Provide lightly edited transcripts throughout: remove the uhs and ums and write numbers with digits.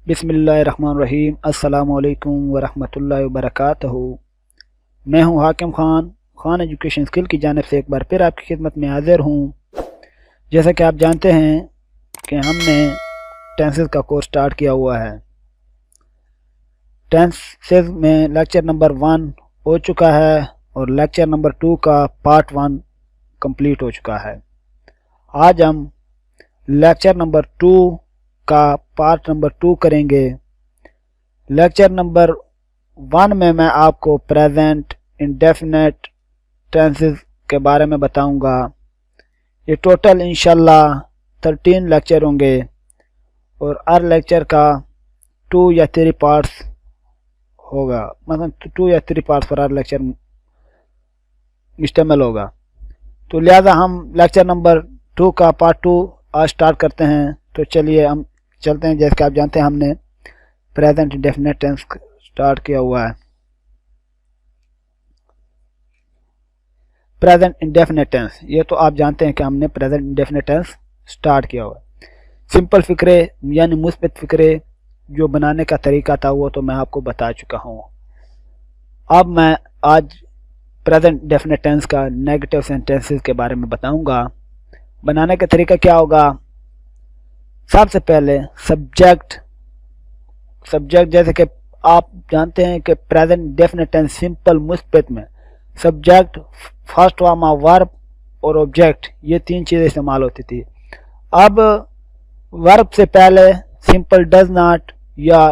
बिस्मिल्लाहिर्रहमानिर्रहीम। अस्सलाम वालेकुम वरहमतुल्लाहि वबरकातुहू। मैं हूं हाकिम खान एजुकेशन स्किल की जानिब से एक बार फिर आपकी खिदमत में हाजिर हूं। जैसा कि आप जानते हैं कि हमने टेंसेस का कोर्स स्टार्ट किया हुआ है। टेंसेस में लेक्चर नंबर 1 हो चुका है और लेक्चर नंबर 2 का पार्ट 1 कंप्लीट हो चुका है। आज हम लेक्चर नंबर 2 का पार्ट नंबर 2 करेंगे। लेक्चर नंबर 1 में मैं आपको प्रेजेंट इंडेफिनेट टेंसेस के बारे में बताऊंगा। ये टोटल इंशाल्लाह 13 लेक्चर होंगे और हर लेक्चर का 2 या 3 पार्ट्स होगा, मतलब 2 या 3 पार्ट्स पर हर लेक्चर मुश्तमिल होगा। तो लिहाजा हम लेक्चर नंबर 2 का पार्ट 2 आज स्टार्ट करते हैं। तो चलिए हम चलते हैं। जैसे कि आप जानते हैं हमने प्रेजेंट इंडेफिनिट टेंस स्टार्ट किया हुआ है। प्रेजेंट इंडेफिनिट टेंस, ये तो आप जानते हैं कि हमने प्रेजेंट इंडेफिनिट टेंस स्टार्ट किया हुआ है। सिंपल फिक्रे यानी मुस्बत फिक्रे जो बनाने का तरीका था वो तो मैं आपको बता चुका हूँ। अब मैं आज प्रेजेंट इंडेफिनिट टेंस का नेगेटिव सेंटेंसेस के बारे में बताऊंगा। बनाने का तरीका क्या होगा? सबसे पहले सब्जेक्ट जैसे कि आप जानते हैं कि प्रेजेंट इंडेफिनिट टेंस सिंपल मुस्बत में subject, first form of verb और ऑब्जेक्ट, ये 3 चीज़ें इस्तेमाल होती थी। अब वर्ब से पहले सिंपल डज नॉट या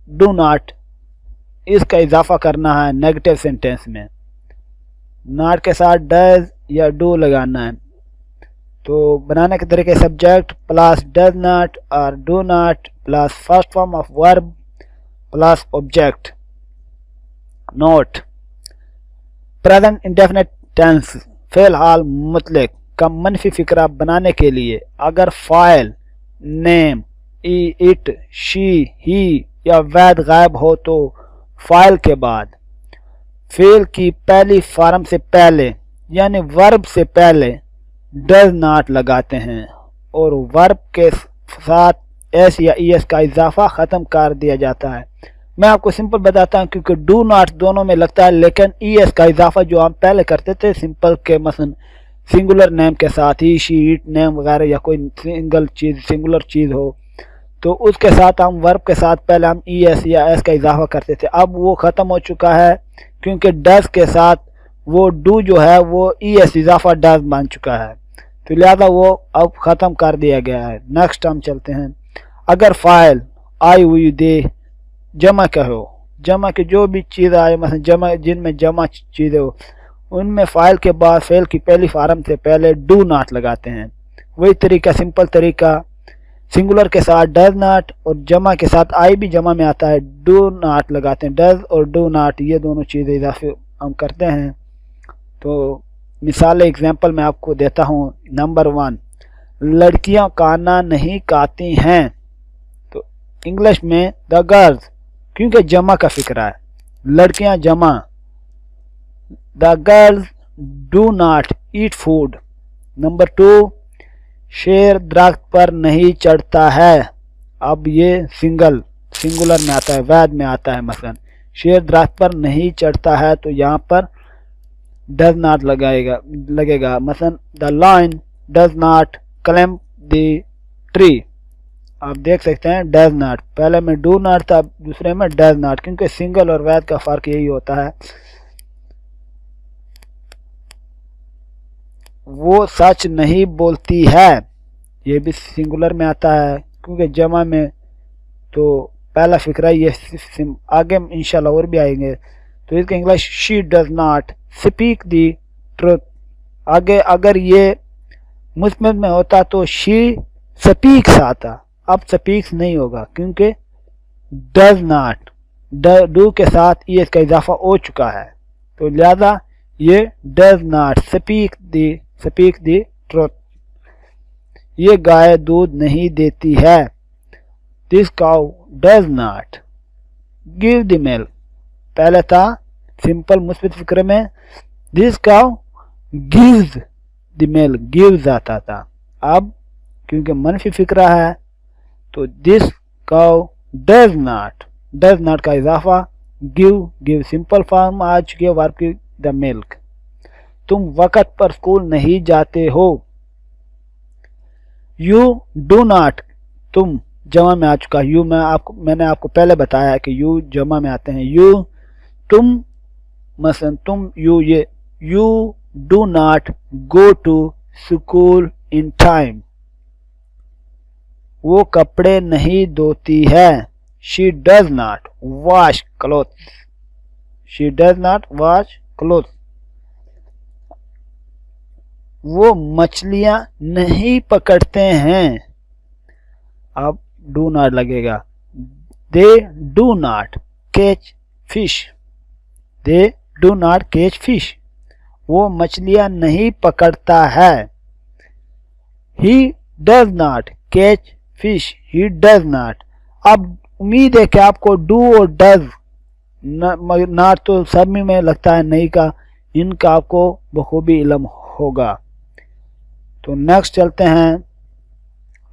डू नॉट, इसका इजाफा करना है नेगेटिव सेंटेंस में। नॉट के साथ डज या डू लगाना है। तो बनाने के तरीके सब्जेक्ट प्लस डज नॉट और do not plus first form of verb plus object. Note, present indefinite tense फेल हाल मुतलक का मनफी फिक्रा बनाने के लिए अगर फाइल, नेम, इट, शी, ही या वैद गायब हो तो फाइल के बाद फेल की पहली फॉर्म से पहले यानी वर्ब से पहले डज नॉट लगाते हैं और वर्ब के साथ एस या ईएस का इजाफा ख़त्म कर दिया जाता है। मैं आपको सिंपल बताता हूं क्योंकि डू नॉट दोनों में लगता है, लेकिन ईएस का इजाफा जो हम पहले करते थे सिंपल के मसलन सिंगुलर नेम के साथ ही, शी, इट, नेम वगैरह या कोई सिंगुलर चीज़ हो तो उसके साथ हम वर्ब के साथ पहले हम ईएस या एस का इजाफा करते थे। अब वो ख़त्म हो चुका है क्योंकि डज के साथ वो डू जो है वो ईएस इजाफा डज बन चुका है, तो लिहाजा वो अब ख़त्म कर दिया गया है। नेक्स्ट हम चलते हैं। अगर फाइल, आई, हुई, दे जमा का हो, जमा की जो भी चीज़ आए मतलब जमा जिनमें जमा चीज़ें हो उनमें फाइल के बाद फेल की पहली फॉर्म से पहले डू नॉट लगाते हैं। वही तरीका, सिंपल तरीका, सिंगुलर के साथ डज नॉट और जमा के साथ आई भी जमा में आता है, डू नॉट लगाते हैं। डज और डू नॉट ये दोनों चीज़ें इजाफे हम करते हैं। तो मिसाल एग्जाम्पल मैं आपको देता हूँ। नंबर 1, लड़कियां खाना नहीं खाती हैं। तो इंग्लिश में द गर्ल्स, क्योंकि जमा का फिक्र है, लड़कियां जमा। The girls do not eat food. Number 2, शेर दरख्त पर नहीं चढ़ता है। अब ये सिंगुलर में आता है, वैद में आता है। मसलन शेर दरख्त पर नहीं चढ़ता है तो यहाँ पर डज नॉट लगेगा। मसलन the lion does not climb the tree. आप देख सकते हैं डज नॉट, पहले में डू नॉट था, दूसरे में डज नॉट, क्योंकि सिंगल और वैद का फर्क यही होता है। वो सच नहीं बोलती है, ये भी सिंगुलर में आता है क्योंकि जमा में तो पहला फिक्रा ये आगे इंशाल्लाह और भी आएंगे। तो इसका English she does not speak the truth. आगे अगर ये मुस्बत में होता तो शी स्पीक्स आता, अब स्पीक्स नहीं होगा क्योंकि डज नॉट डू के साथ ये इसका इजाफा हो चुका है, तो लिहाजा ये does not speak the truth. ये गाय दूध नहीं देती है। This cow does not give the milk. पहले था सिंपल मुस्बत फिक्र में this cow gives the milk, gives आता था। अब क्योंकि मनफी फिक्रा है तो दिस काउ डज नॉट का इजाफा, गिव सिंपल फॉर्म आ चुकी है वर्ब की, द मिल्क। तुम वक्त पर स्कूल नहीं जाते हो, यू डू नॉट, तुम जमा में आ चुका, यू मैंने आपको पहले बताया कि यू जमा में आते हैं, यू तुम, मसलन तुम you do not go to school in time, वो कपड़े नहीं धोती है, she does not wash clothes, she does not wash clothes, वो मछलियां नहीं पकड़ते हैं, अब डू नॉट लगेगा, they do not catch fish, they do not catch fish, वो मछलियां नहीं पकड़ता है, he does not catch fish, he does not. अब उम्मीद है कि आपको डू और डज नॉट तो सब में लगता है नहीं का, इनका आपको बखूबी इल्म होगा। तो नेक्स्ट चलते हैं,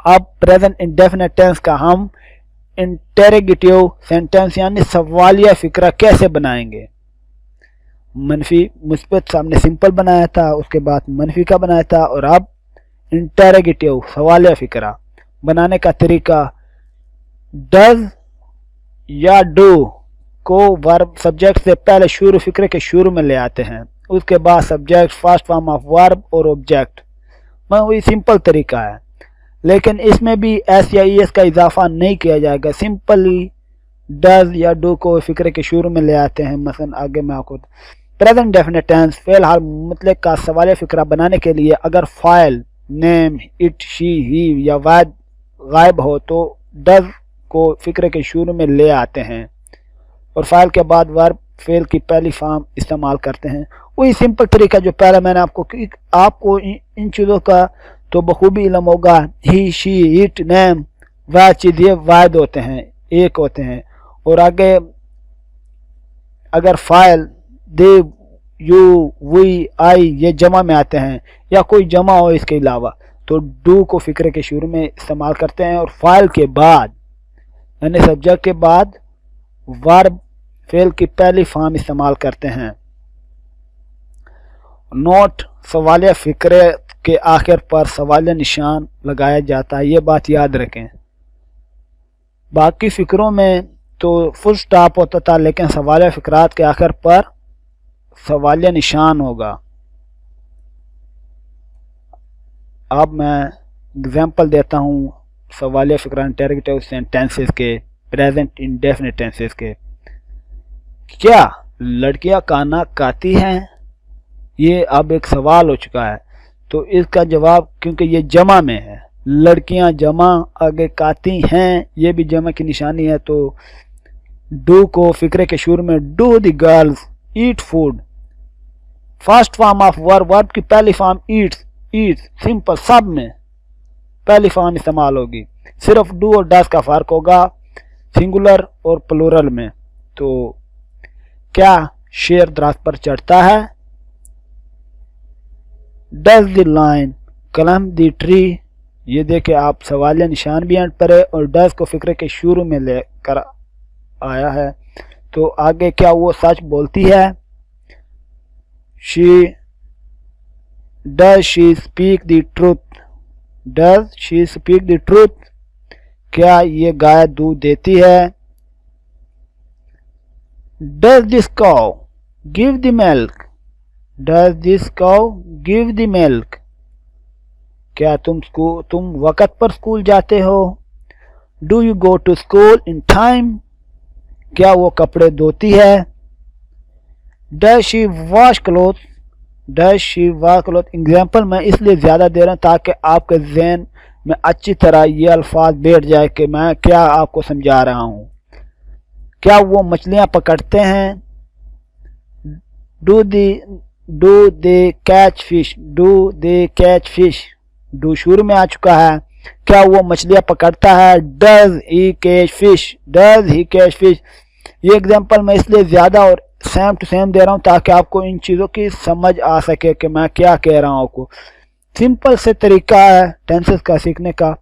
अब प्रेजेंट इंडेफिनिट टेंस का हम इंटेरोगेटिव सेंटेंस यानी सवालिया फिक्रा कैसे बनाएंगे। मनफी मुस्बत सामने सिंपल बनाया था, उसके बाद मनफी का बनाया था, और अब इंटेरोगेटिव सवालिया फिक्रा बनाने का तरीका, डज या डू को वर्ब सब्जेक्ट से पहले शुरू फिक्रे के शुरू में ले आते हैं, उसके बाद subject first form of verb और ऑब्जेक्ट, वही सिंपल तरीका है। लेकिन इसमें भी एस या ई एस का इजाफा नहीं किया जाएगा, सिंपली डज या डू को फिक्रे के शुरू में ले आते हैं। मसलन आगे मैं आपको प्रेजेंट डेफिनेट टेंस फेल हाल मुतलक का सवाल फिक्रा बनाने के लिए अगर फाइल नेम इट शी ही या वाद गायब हो तो डज को फिक्रे के शुरू में ले आते हैं और फाइल के बाद वर्ब फेल की पहली फॉर्म इस्तेमाल करते हैं। वही सिंपल तरीका जो पहले मैंने आपको इन चीज़ों का तो बखूबी इल्म होगा। ही शी इट नेम वह चीज़ ये वाद होते हैं, एक होते हैं। और आगे अगर फाइल दे यू वी आई ये जमा में आते हैं या कोई जमा हो इसके अलावा तो डू को फिक्रे के शुरू में इस्तेमाल करते हैं और फाइल के बाद यानी सब्जेक्ट के बाद वर्ब फेल की पहली फॉर्म इस्तेमाल करते हैं। नोट सवालिया फिक्रे के आखिर पर सवालिया निशान लगाया जाता है, ये बात याद रखें। बाकी फिक्रों में तो फुल स्टॉप होता था लेकिन सवालिया फिक्रात के आखिर पर सवालिया निशान होगा। अब मैं एग्जांपल देता हूँ सवालिया फिक्रा इंटेरोगेटिव सेंटेंसेस के, प्रेजेंट इंडेफिनिट टेंसेस के। क्या लड़कियां खाना खाती हैं? ये अब एक सवाल हो चुका है तो इसका जवाब क्योंकि ये जमा में है, लड़कियां जमा, आगे खाती हैं ये भी जमा की निशानी है तो डू को फिक्रे के शुरू में do the girls eat food, first form of verb की पहली फॉर्म ईट्स, सिंपल सब में पहली फॉर्म इस्तेमाल होगी। सिर्फ डू और डस का फर्क होगा सिंगुलर और प्लूरल में। तो क्या शेर दरख्त पर चढ़ता है? Does the lion climb the tree, ये देखे आप सवालिया निशान भी एंड पर है और डज को फिक्रे के शुरू में लेकर आया है। तो आगे क्या वो सच बोलती है? Does she speak the truth, does she speak the truth, क्या ये गाय दूध देती है? Does this cow give the milk, does this cow give the milk, क्या तुम वक़्त पर स्कूल जाते हो? Do you go to school in time, क्या वो कपड़े धोती है? Does she wash cloth, does she wash cloth. Example मैं इसलिए ज़्यादा दे रहा हूँ ताकि आपके जहन में अच्छी तरह ये अल्फाज बैठ जाए कि मैं क्या आपको समझा रहा हूँ। क्या वो मछलियाँ पकड़ते हैं? Do they catch fish, do they catch fish, do शुरू में आ चुका है। क्या वो मछलियाँ पकड़ता है? Does he catch fish, does he catch fish. ये एग्जांपल मैं इसलिए ज़्यादा और सेम टू सेम दे रहा हूँ ताकि आपको इन चीज़ों की समझ आ सके कि मैं क्या कह रहा हूँ आपको। सिंपल से तरीका है टेंसेस का सीखने का।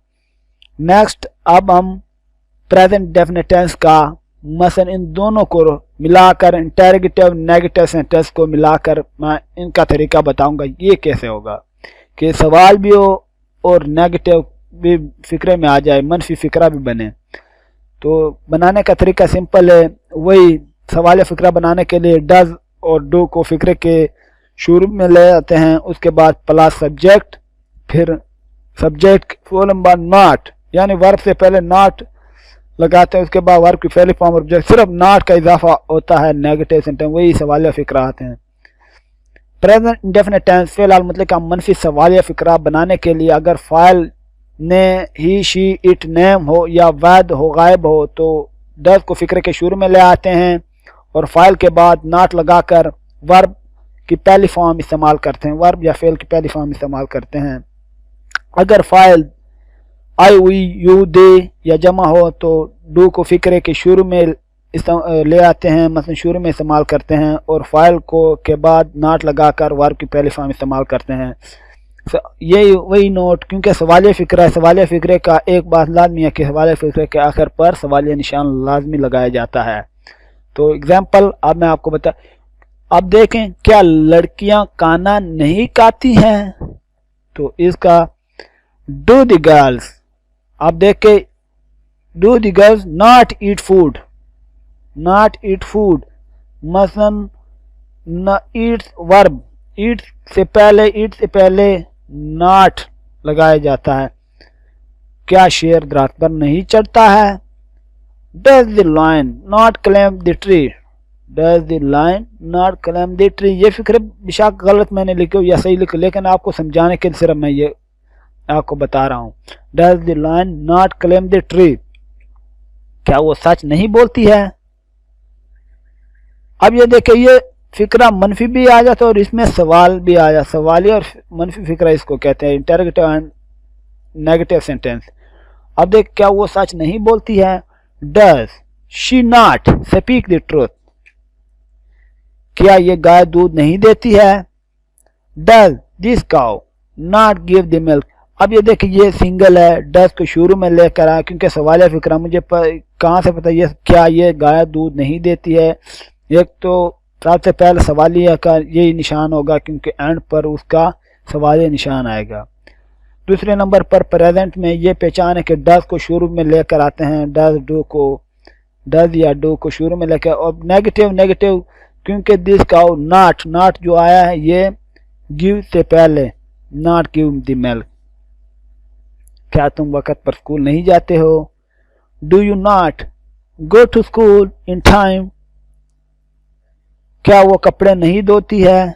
नेक्स्ट अब हम प्रेजेंट डेफिनेट टेंस का मसलन इन दोनों को मिलाकर इंटरोगेटिव नेगेटिव सेंटेंस को मिलाकर मैं इनका तरीका बताऊंगा ये कैसे होगा कि सवाल भी हो और नेगेटिव भी फिक्रे में आ जाए, मनफी फिक्रा भी बने। तो बनाने का तरीका सिंपल है, वही सवाल फिक्रा बनाने के लिए डज और डू को फिक्रे के शुरू में ले आते हैं, उसके बाद प्लस सब्जेक्ट, फिर सब्जेक्ट फॉलोड बाय नॉट, यानी वर्ब से पहले नॉट लगाते हैं, उसके बाद वर्ब की पहली फॉर्म ऑब्जेक्ट, सिर्फ नॉट का इजाफा होता है नेगेटिव सेंटेंस, वही सवाल फिक्रा आते हैं। प्रेजेंट इंडेफिनिट टेंस फिलहाल मतलब का मनफी सवाल फिक्रा बनाने के लिए अगर फाइल ने ही शी इट नेम हो या वैद हो गायब हो तो डज को फिक्रे के शुरू में ले आते हैं और फाइल के बाद नॉट लगाकर वर्ब की पहली फॉर्म इस्तेमाल करते हैं, वर्ब या फेल की पहली फॉर्म इस्तेमाल करते हैं। अगर फाइल आई वी यू दे या जमा हो तो डू को फिक्रे के शुरू में ले आते हैं, मतलब शुरू में इस्तेमाल करते हैं और फाइल को के बाद नॉट लगाकर वर्ब की पहली फॉर्म इस्तेमाल करते हैं। यही वही नोट, क्योंकि सवालिया फिक्रा है, सवालिया फिक्रे का एक बात लाजमी है कि सवालिया फिक्रे के आखिर पर सवालिया निशान लाजमी लगाया जाता है। तो एग्जाम्पल अब मैं आपको बता, अब देखें क्या लड़कियां खाना नहीं खाती हैं, तो इसका डू द गर्ल्स, आप देखें do the girls not eat food, not eat food, मसलन न ईट वर्ब, ईट से पहले नॉट लगाया जाता है। क्या शेर दरख्त पर नहीं चढ़ता है? Does the lion not climb the tree, does the lion not climb the tree. ये फिक्र बेशक गलत मैंने लिखे हो या सही लिखे, लेकिन आपको समझाने के लिए सिर्फ मैं ये आपको बता रहा हूँ। Does the lion not climb the tree, क्या वो सच नहीं बोलती है? अब ये देखिए ये फिक्रा मनफी भी आ जाता है और इसमें सवाल भी आ जाता, सवाली और मनफी फिक्रा इसको कहते हैं, इंटरोगेटिव एंड नेगेटिव सेंटेंस। अब देख क्या वो सच नहीं बोलती है? Does she not speak the truth, क्या ये गाय दूध नहीं देती है? Does this cow not give the milk. अब ये देखिए ये सिंगल है, डज को शुरू में लेकर आया क्योंकि सवाल फिक्रा मुझे कहाँ से पता ये क्या ये गाय दूध नहीं देती है। एक तो सबसे पहले सवालिया का यही निशान होगा क्योंकि एंड पर उसका सवालिया निशान आएगा। दूसरे नंबर पर प्रेजेंट में ये पहचान है कि डज को शुरू में लेकर आते हैं, डज डू को, डज या डू को शुरू में लेकर। और नेगेटिव क्योंकि दिस काउ नॉट, नॉट जो आया है ये गिव से पहले, नॉट गिव द मिल्क। क्या तुम वक्त पर स्कूल नहीं जाते हो? Do you not go to school in time, क्या वो कपड़े नहीं धोती है?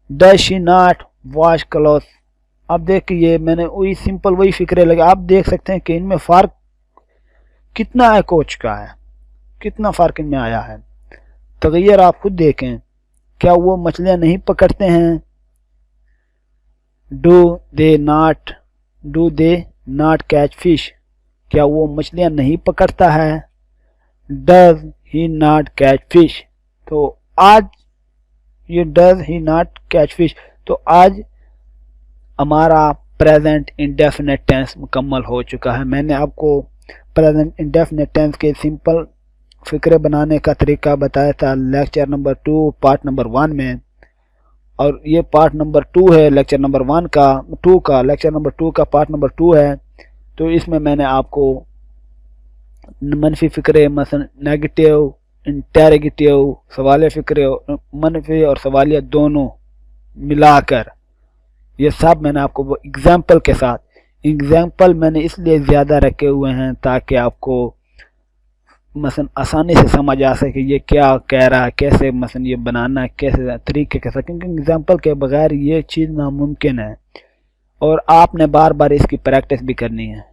Does she not wash cloth. अब देखिए मैंने वही सिंपल वही फिक्रे लगे, आप देख सकते हैं कि इनमें फर्क कितना है, कोच का है कितना फर्क इनमें आया है। तगैर आप खुद देखें, क्या वो मछलियां नहीं पकड़ते हैं? Do they not catch fish, क्या वो मछलियां नहीं पकड़ता है? Does he not catch fish. तो आज ये does he not catch fish, तो आज हमारा प्रेजेंट इंडेफिनिट टेंस मुकम्मल हो चुका है। मैंने आपको प्रेजेंट इंडेफिनिट टेंस के सिंपल फिक्रे बनाने का तरीका बताया था लेक्चर नंबर 2 पार्ट नंबर 1 में, और ये पार्ट नंबर 2 है लेक्चर नंबर 1 का लेक्चर नंबर 2 का पार्ट नंबर 2 है। तो इसमें मैंने आपको मनफी फिक्रे मसलन नेगेटिव, इंटरोगेटिव, सवालिया फिक्रे, मनफी और सवालिया दोनों मिलाकर ये सब मैंने आपको एग्जाम्पल के साथ, एग्जाम्पल मैंने इसलिए ज़्यादा रखे हुए हैं ताकि आपको मसलन आसानी से समझ आ सके ये क्या कह रहा है, कैसे मसलन ये बनाना है, कैसे तरीके के साथ, क्योंकि एग्जाम्पल के बगैर ये चीज़ नामुमकिन है और आपने बार बार इसकी प्रैक्टिस भी करनी है।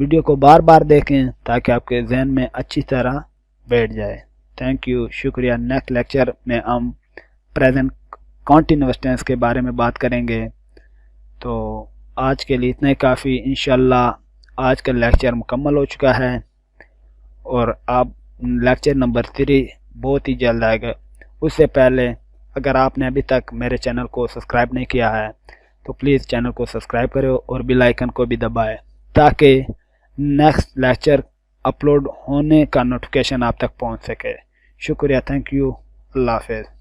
वीडियो को बार बार देखें ताकि आपके जहन में अच्छी तरह बैठ जाए। थैंक यू, शुक्रिया। नेक्स्ट लेक्चर में हम प्रेजेंट कॉन्टिन्यूअस टेंस के बारे में बात करेंगे। तो आज के लिए इतना ही काफ़ी। इंशाल्लाह आज का लेक्चर मुकम्मल हो चुका है और अब लेक्चर नंबर 3 बहुत ही जल्द आएगा। उससे पहले अगर आपने अभी तक मेरे चैनल को सब्सक्राइब नहीं किया है तो प्लीज़ चैनल को सब्सक्राइब करो और बेल आइकन को भी दबाएं ताकि नेक्स्ट लेक्चर اپلوڈ ہونے کا نوٹیفیکیشن آپ تک پہنچ سکے۔ شکریہ، تھینک یو، اللہ حافظ۔